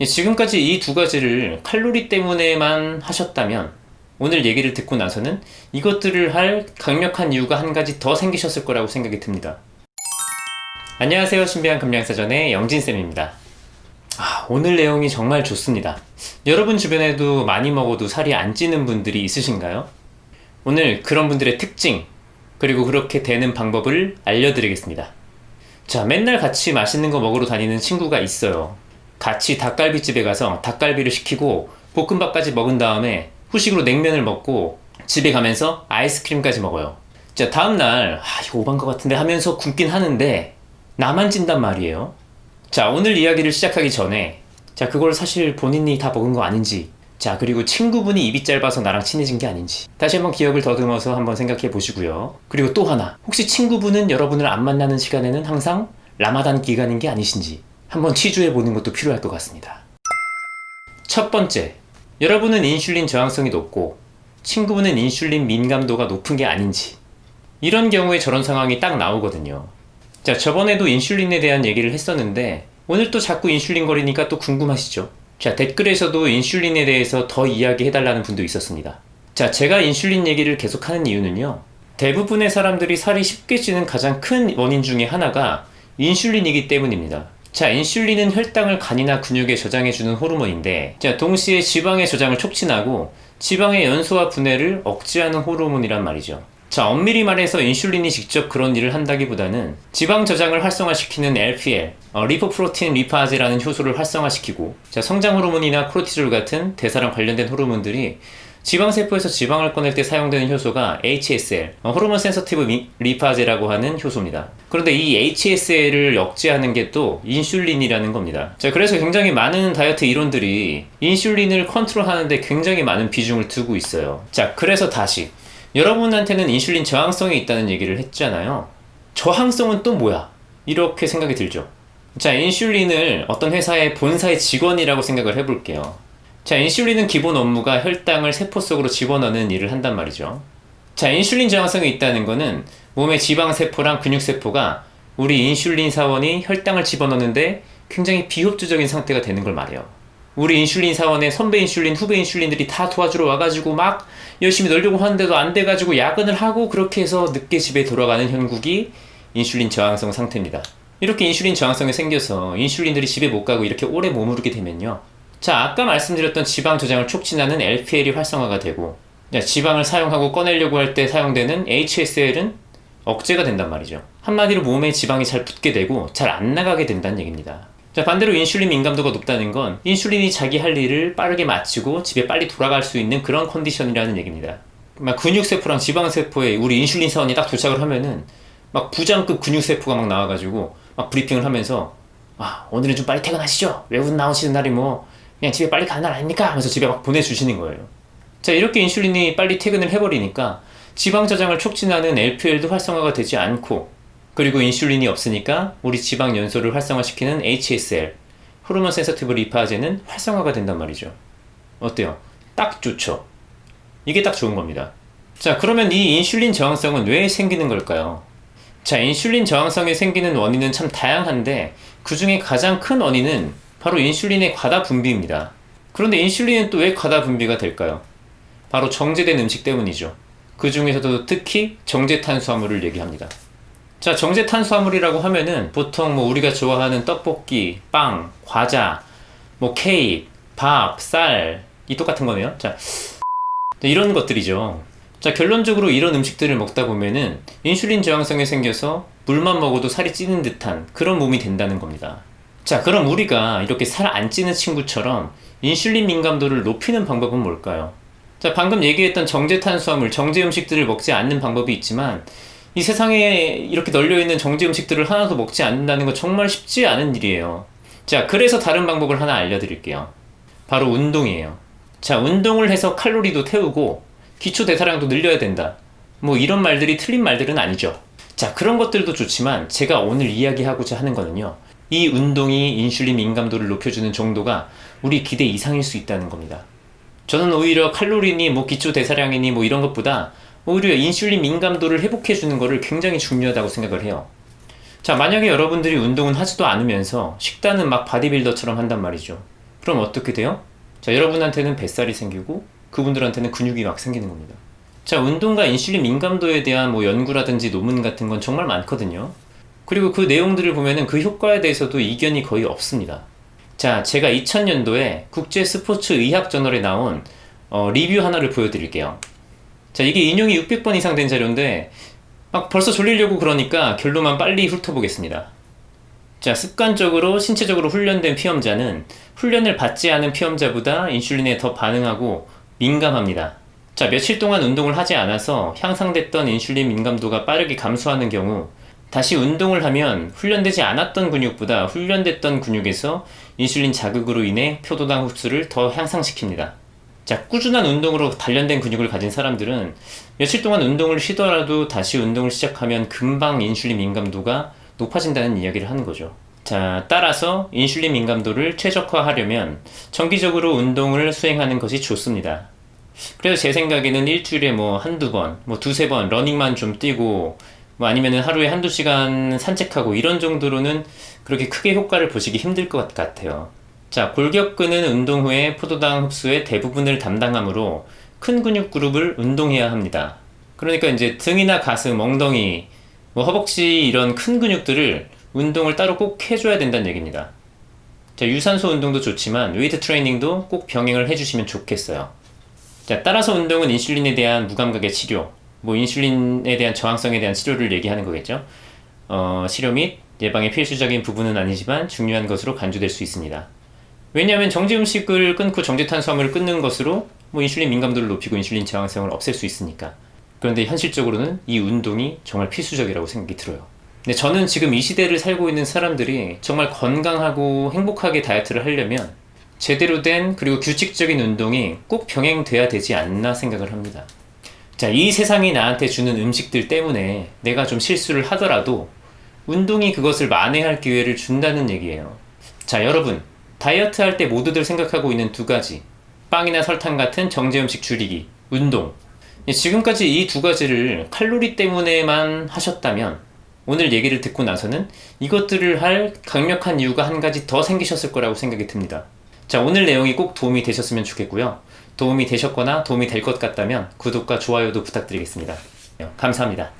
지금까지 이 두 가지를 칼로리 때문에만 하셨다면 오늘 얘기를 듣고 나서는 이것들을 할 강력한 이유가 한 가지 더 생기셨을 거라고 생각이 듭니다. 안녕하세요. 신비한 금양사전의 영진쌤입니다. 오늘 내용이 정말 좋습니다. 여러분 주변에도 많이 먹어도 살이 안 찌는 분들이 있으신가요? 오늘 그런 분들의 특징, 그리고 그렇게 되는 방법을 알려드리겠습니다. 자, 맨날 같이 맛있는 거 먹으러 다니는 친구가 있어요. 같이 닭갈비집에 가서 닭갈비를 시키고 볶음밥까지 먹은 다음에 후식으로 냉면을 먹고 집에 가면서 아이스크림까지 먹어요. 자, 다음날 이거 오반 것 같은데 하면서 굶긴 하는데 나만 찐단 말이에요. 자, 오늘 이야기를 시작하기 전에 그걸 사실 본인이 다 먹은 거 아닌지, 그리고 친구분이 입이 짧아서 나랑 친해진 게 아닌지 다시 한번 기억을 더듬어서 한번 생각해 보시고요. 그리고 또 하나, 혹시 친구분은 여러분을 안 만나는 시간에는 항상 라마단 기간인 게 아니신지 한번 취조해 보는 것도 필요할 것 같습니다. 첫 번째, 여러분은 인슐린 저항성이 높고 친구분은 인슐린 민감도가 높은 게 아닌지. 이런 경우에 저런 상황이 딱 나오거든요. 자, 저번에도 인슐린에 대한 얘기를 했었는데 오늘 또 자꾸 인슐린 거리니까 또 궁금하시죠? 자, 댓글에서도 인슐린에 대해서 더 이야기해달라는 분도 있었습니다. 자, 제가 인슐린 얘기를 계속하는 이유는요, 대부분의 사람들이 살이 쉽게 찌는 가장 큰 원인 중에 하나가 인슐린이기 때문입니다. 자, 인슐린은 혈당을 간이나 근육에 저장해주는 호르몬인데, 동시에 지방의 저장을 촉진하고 지방의 연소와 분해를 억제하는 호르몬이란 말이죠. 자, 엄밀히 말해서 인슐린이 직접 그런 일을 한다기보다는 지방 저장을 활성화시키는 LPL, 리포프로틴 리파제라는 효소를 활성화시키고, 성장 호르몬이나 코르티졸 같은 대사랑 관련된 호르몬들이 지방세포에서 지방을 꺼낼 때 사용되는 효소가 HSL, 호르몬 센서티브 리파제라고 하는 효소입니다. 그런데 이 HSL을 억제하는 게 또 인슐린이라는 겁니다. 자, 그래서 굉장히 많은 다이어트 이론들이 인슐린을 컨트롤하는데 굉장히 많은 비중을 두고 있어요. 자, 그래서 다시 여러분한테는 인슐린 저항성이 있다는 얘기를 했잖아요. 저항성은 또 뭐야? 이렇게 생각이 들죠. 자, 인슐린을 어떤 회사의 본사의 직원이라고 생각을 해볼게요. 자, 인슐린은 기본 업무가 혈당을 세포 속으로 집어넣는 일을 한단 말이죠. 자, 인슐린 저항성이 있다는 거는 몸의 지방세포랑 근육세포가 우리 인슐린 사원이 혈당을 집어넣는데 굉장히 비협조적인 상태가 되는 걸 말해요. 우리 인슐린 사원의 선배 인슐린, 후배 인슐린들이 다 도와주러 와가지고 막 열심히 놀려고 하는데도 안 돼가지고 야근을 하고 그렇게 해서 늦게 집에 돌아가는 형국이 인슐린 저항성 상태입니다. 이렇게 인슐린 저항성이 생겨서 인슐린들이 집에 못 가고 이렇게 오래 머무르게 되면요, 자, 아까 말씀드렸던 지방 저장을 촉진하는 LPL이 활성화가 되고, 지방을 사용하고 꺼내려고 할 때 사용되는 HSL은 억제가 된단 말이죠. 한마디로 몸에 지방이 잘 붙게 되고 잘 안 나가게 된다는 얘기입니다. 자, 반대로 인슐린 민감도가 높다는 건 인슐린이 자기 할 일을 빠르게 마치고 집에 빨리 돌아갈 수 있는 그런 컨디션이라는 얘기입니다. 막 근육세포랑 지방세포에 우리 인슐린 사원이 딱 도착을 하면은 막 부장급 근육세포가 막 나와가지고 막 브리핑을 하면서, 오늘은 좀 빨리 퇴근하시죠? 외국 나오시는 날이 뭐 그냥 집에 빨리 가는 날 아닙니까? 하면서 집에 막 보내주시는 거예요. 자, 이렇게 인슐린이 빨리 퇴근을 해버리니까 지방 저장을 촉진하는 LPL도 활성화가 되지 않고, 그리고 인슐린이 없으니까 우리 지방 연소를 활성화시키는 HSL, 호르몬 센서티브 리파제는 활성화가 된단 말이죠. 어때요? 딱 좋죠? 이게 딱 좋은 겁니다. 자, 그러면 이 인슐린 저항성은 왜 생기는 걸까요? 자, 인슐린 저항성이 생기는 원인은 참 다양한데 그 중에 가장 큰 원인은 바로 인슐린의 과다 분비입니다. 그런데 인슐린은 또 왜 과다 분비가 될까요? 바로 정제된 음식 때문이죠. 그 중에서도 특히 정제탄수화물을 얘기합니다. 자, 정제탄수화물이라고 하면은 보통 우리가 좋아하는 떡볶이, 빵, 과자, 케이크, 밥, 쌀, 이 똑같은 거네요. 자, 이런 것들이죠. 자, 결론적으로 이런 음식들을 먹다 보면은 인슐린 저항성이 생겨서 물만 먹어도 살이 찌는 듯한 그런 몸이 된다는 겁니다. 자, 그럼 우리가 이렇게 살 안 찌는 친구처럼 인슐린 민감도를 높이는 방법은 뭘까요? 자, 방금 얘기했던 정제탄수화물, 정제 음식들을 먹지 않는 방법이 있지만 이 세상에 이렇게 널려있는 정제 음식들을 하나도 먹지 않는다는 건 정말 쉽지 않은 일이에요. 자, 그래서 다른 방법을 하나 알려드릴게요. 바로 운동이에요. 자, 운동을 해서 칼로리도 태우고 기초 대사량도 늘려야 된다. 이런 말들이 틀린 말들은 아니죠. 자, 그런 것들도 좋지만 제가 오늘 이야기하고자 하는 거는요, 이 운동이 인슐린 민감도를 높여주는 정도가 우리 기대 이상일 수 있다는 겁니다. 저는 오히려 칼로리니 기초 대사량이니 이런 것보다 오히려 인슐린 민감도를 회복해주는 거를 굉장히 중요하다고 생각을 해요. 자, 만약에 여러분들이 운동은 하지도 않으면서 식단은 막 바디빌더처럼 한단 말이죠. 그럼 어떻게 돼요? 자, 여러분한테는 뱃살이 생기고 그분들한테는 근육이 막 생기는 겁니다. 자, 운동과 인슐린 민감도에 대한 뭐 연구라든지 논문 같은 건 정말 많거든요. 그리고 그 내용들을 보면은 그 효과에 대해서도 이견이 거의 없습니다. 자, 제가 2000년도에 국제 스포츠 의학 저널에 나온 리뷰 하나를 보여드릴게요. 자, 이게 인용이 600번 이상 된 자료인데 막 벌써 졸리려고 그러니까 결론만 빨리 훑어보겠습니다. 자, 습관적으로 신체적으로 훈련된 피험자는 훈련을 받지 않은 피험자보다 인슐린에 더 반응하고 민감합니다. 자, 며칠 동안 운동을 하지 않아서 향상됐던 인슐린 민감도가 빠르게 감소하는 경우 다시 운동을 하면 훈련되지 않았던 근육보다 훈련됐던 근육에서 인슐린 자극으로 인해 표도당 흡수를 더 향상시킵니다. 자, 꾸준한 운동으로 단련된 근육을 가진 사람들은 며칠 동안 운동을 쉬더라도 다시 운동을 시작하면 금방 인슐린 민감도가 높아진다는 이야기를 하는 거죠. 자, 따라서 인슐린 민감도를 최적화하려면 정기적으로 운동을 수행하는 것이 좋습니다. 그래서 제 생각에는 일주일에 뭐 한두 번, 뭐 두세 번 러닝만 좀 뛰고 뭐 아니면은 하루에 한두 시간 산책하고 이런 정도로는 그렇게 크게 효과를 보시기 힘들 것 같아요. 자, 골격근은 운동 후에 포도당 흡수의 대부분을 담당하므로 큰 근육 그룹을 운동해야 합니다. 그러니까 이제 등이나 가슴, 엉덩이, 뭐 허벅지 이런 큰 근육들을 운동을 따로 꼭 해줘야 된다는 얘기입니다. 자, 유산소 운동도 좋지만 웨이트 트레이닝도 꼭 병행을 해주시면 좋겠어요. 자, 따라서 운동은 인슐린에 대한 무감각의 치료, 뭐 인슐린에 대한 저항성에 대한 치료를 얘기하는 거겠죠. 치료 및 예방의 필수적인 부분은 아니지만 중요한 것으로 간주될 수 있습니다. 왜냐하면 정지 음식을 끊고 정지 탄수화물을 끊는 것으로 뭐 인슐린 민감도를 높이고 인슐린 저항성을 없앨 수 있으니까. 그런데 현실적으로는 이 운동이 정말 필수적이라고 생각이 들어요. 근데 저는 지금 이 시대를 살고 있는 사람들이 정말 건강하고 행복하게 다이어트를 하려면 제대로 된 그리고 규칙적인 운동이 꼭 병행돼야 되지 않나 생각을 합니다. 자, 이 세상이 나한테 주는 음식들 때문에 내가 좀 실수를 하더라도 운동이 그것을 만회할 기회를 준다는 얘기예요. 자, 여러분, 다이어트 할 때 모두들 생각하고 있는 두 가지, 빵이나 설탕 같은 정제 음식 줄이기, 운동. 지금까지 이 두 가지를 칼로리 때문에만 하셨다면 오늘 얘기를 듣고 나서는 이것들을 할 강력한 이유가 한 가지 더 생기셨을 거라고 생각이 듭니다. 자, 오늘 내용이 꼭 도움이 되셨으면 좋겠고요. 도움이 되셨거나 도움이 될 것 같다면 구독과 좋아요도 부탁드리겠습니다. 감사합니다.